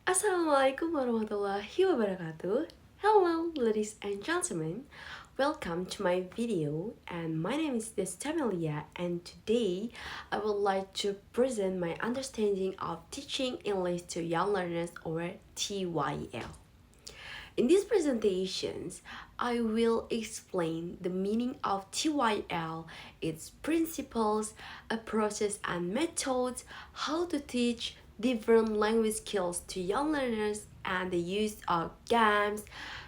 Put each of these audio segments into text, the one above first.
Assalamualaikum warahmatullahi wabarakatuh. Hello, ladies and gentlemen. Welcome to my video, and my name is Destamelia, and today I would like to present my understanding of teaching English to young learners, or TYL. In these presentations, I will explain the meaning of TYL, its principles, approaches, and methods, how to teach different language skills to young learners, and the use of games,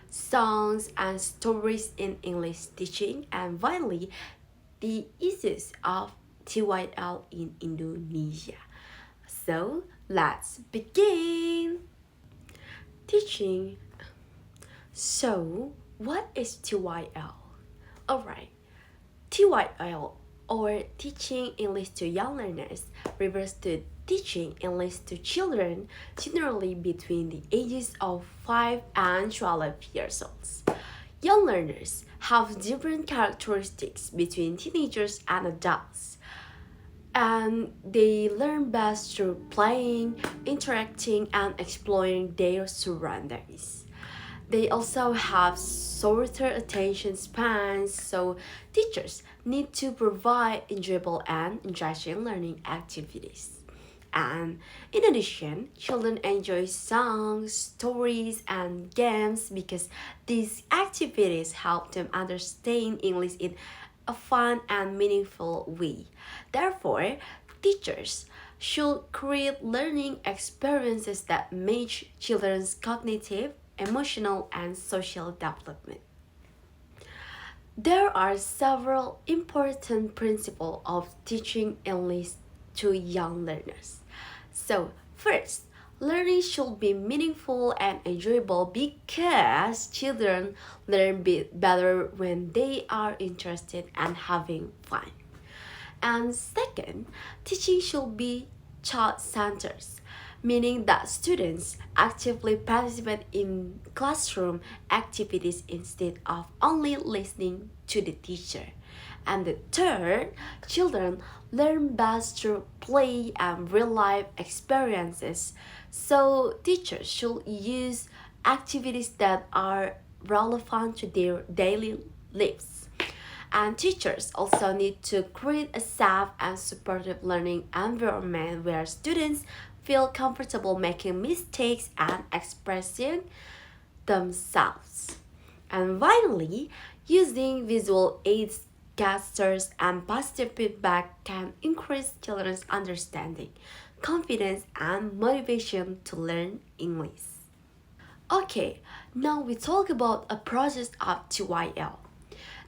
songs, and stories in English teaching, and finally, the issues of TYL in Indonesia. So, let's begin! Teaching. So, what is TYL? Alright, TYL, or Teaching English to Young Learners, refers to teaching English to children generally between the ages of 5 and 12 years old. Young learners have different characteristics between teenagers and adults, and they learn best through playing, interacting, and exploring their surroundings. They also have shorter attention spans, so teachers need to provide enjoyable and engaging learning activities. And in addition, children enjoy songs, stories, and games because these activities help them understand English in a fun and meaningful way. Therefore, teachers should create learning experiences that match children's cognitive, emotional, and social development. There are several important principles of teaching English to young learners. So, first, learning should be meaningful and enjoyable because children learn better when they are interested and having fun. And second, teaching should be child-centered, meaning that students actively participate in classroom activities instead of only listening to the teacher. And the third, children learn best through play and real life experiences. So, teachers should use activities that are relevant to their daily lives. And teachers also need to create a safe and supportive learning environment where students feel comfortable making mistakes and expressing themselves. And finally, using visual aids, gestures, and positive feedback can increase children's understanding, confidence, and motivation to learn English. Okay, now we talk about a process of TYL.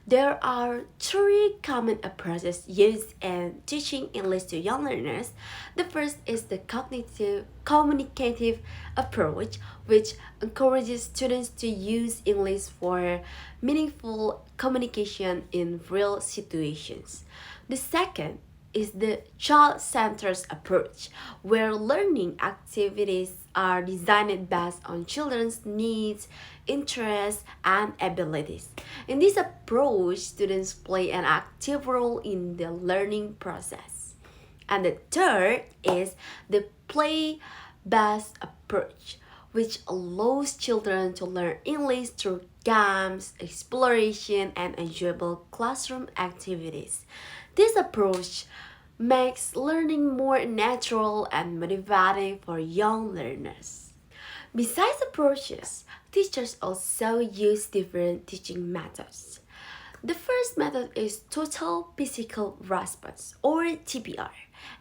There are three common approaches used in teaching English to young learners. The first is the cognitive communicative approach, which encourages students to use English for meaningful communication in real situations. The second is the child-centered approach, where learning activities are designed based on children's needs, interests, and abilities. In this approach, students play an active role in the learning process. And the third is the play-based approach, which allows children to learn English through games, exploration, and enjoyable classroom activities. This approach makes learning more natural and motivating for young learners. Besides approaches, teachers also use different teaching methods. The first method is total physical response, or TPR.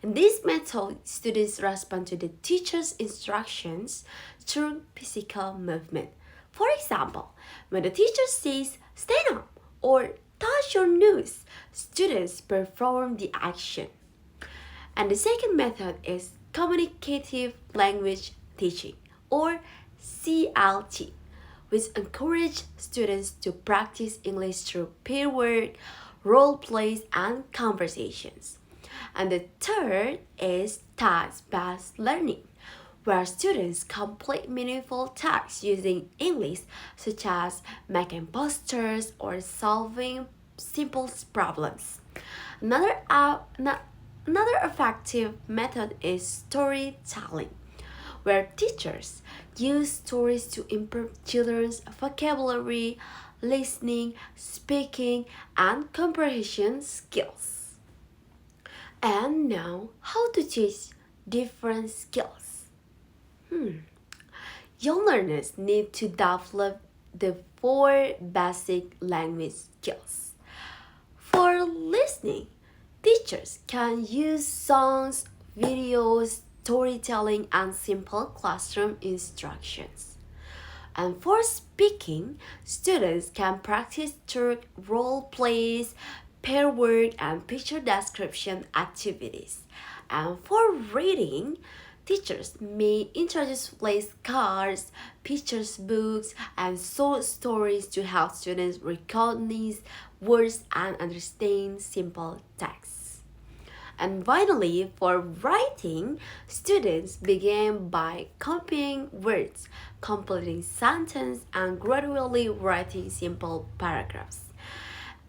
In this method, students respond to the teacher's instructions through physical movement. For example, when the teacher says stand up or touch your nose, students perform the action. And the second method is communicative language teaching, or CLT, which encourage students to practice English through peer work, role plays, and conversations. And the third is task-based learning, where students complete meaningful tasks using English, such as making posters or solving simple problems. Another, uh, Another effective method is storytelling, where teachers use stories to improve children's vocabulary, listening, speaking, and comprehension skills. And now, how to teach different skills. Young learners need to develop the four basic language skills. For listening, teachers can use songs, videos, storytelling, and simple classroom instructions. And for speaking, students can practice through role plays, pair work, and picture description activities. And for reading, teachers may introduce flashcards, pictures books, and short stories to help students recognize words and understand simple texts. And finally, for writing, students begin by copying words, completing sentences, and gradually writing simple paragraphs.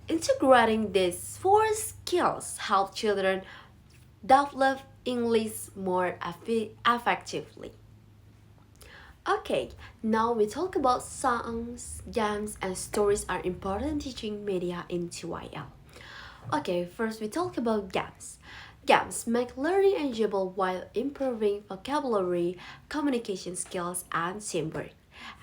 Integrating these four skills help children develop English more effectively. Okay, now we talk about songs, games, and stories are important teaching media in TEYL. Okay, first we talk about games. Games make learning enjoyable while improving vocabulary, communication skills, and teamwork.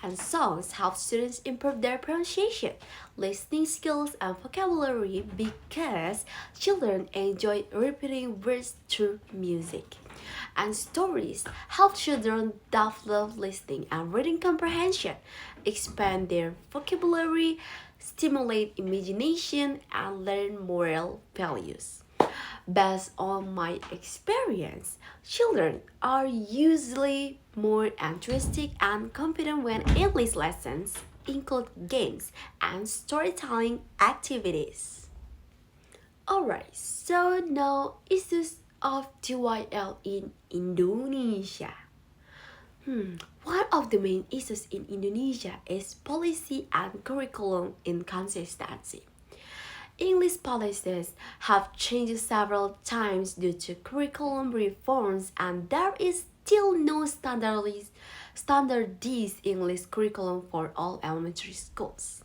And songs help students improve their pronunciation, listening skills, and vocabulary because children enjoy repeating words through music. And stories help children develop listening and reading comprehension, expand their vocabulary, stimulate imagination, and learn moral values. Based on my experience, children are usually more enthusiastic and confident when English lessons include games and storytelling activities. Alright, so now issues of TYL in Indonesia. One of the main issues in Indonesia is policy and curriculum inconsistency. English policies have changed several times due to curriculum reforms, and there is still no standardized English curriculum for all elementary schools.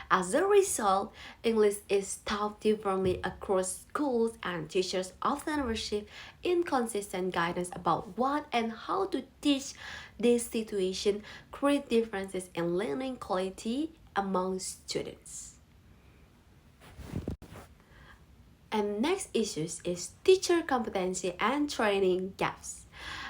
As a result, English is taught differently across schools, and teachers often receive inconsistent guidance about what and how to teach. This situation creates differences in learning quality among students. And next issues is teacher competency and training gaps.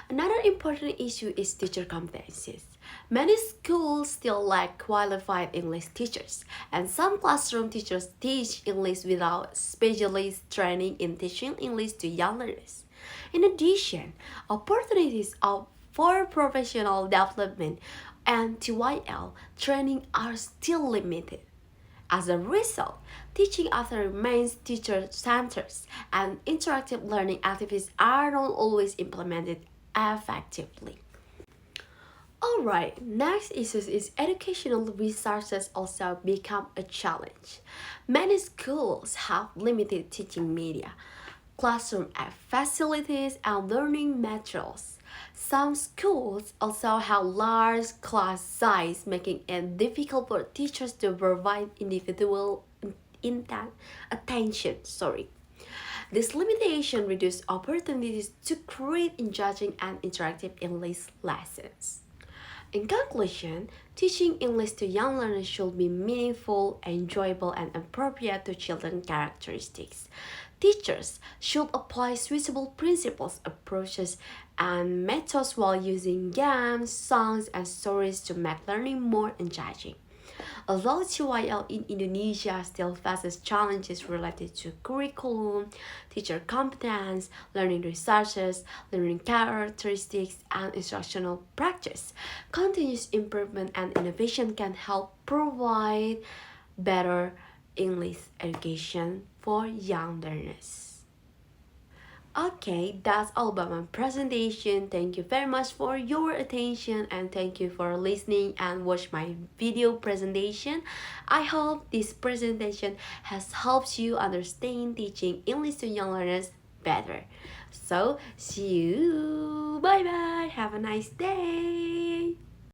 Another important issue is teacher competencies. Many schools still lack qualified English teachers, and some classroom teachers teach English without specialist training in teaching English to young learners. In addition, opportunities for professional development and TYL training are still limited. As a result, teaching often remains teacher-centered, and interactive learning activities are not always implemented effectively. Alright, next issue is educational resources also become a challenge. Many schools have limited teaching media, classroom facilities, and learning materials. Some schools also have large class size, making it difficult for teachers to provide individual attention. This limitation reduces opportunities to create engaging and interactive English lessons. In conclusion, teaching English to young learners should be meaningful, enjoyable, and appropriate to children's characteristics. Teachers should apply suitable principles, approaches, and methods while using games, songs, and stories to make learning more engaging. Although TYL in Indonesia still faces challenges related to curriculum, teacher competence, learning resources, learning characteristics, and instructional practice, continuous improvement and innovation can help provide better English education for young learners. Okay, that's all about my presentation. Thank you very much for your attention, and thank you for listening and watch my video presentation. I hope this presentation has helped you understand teaching English to young learners better. So see you. Bye bye. Have a nice day.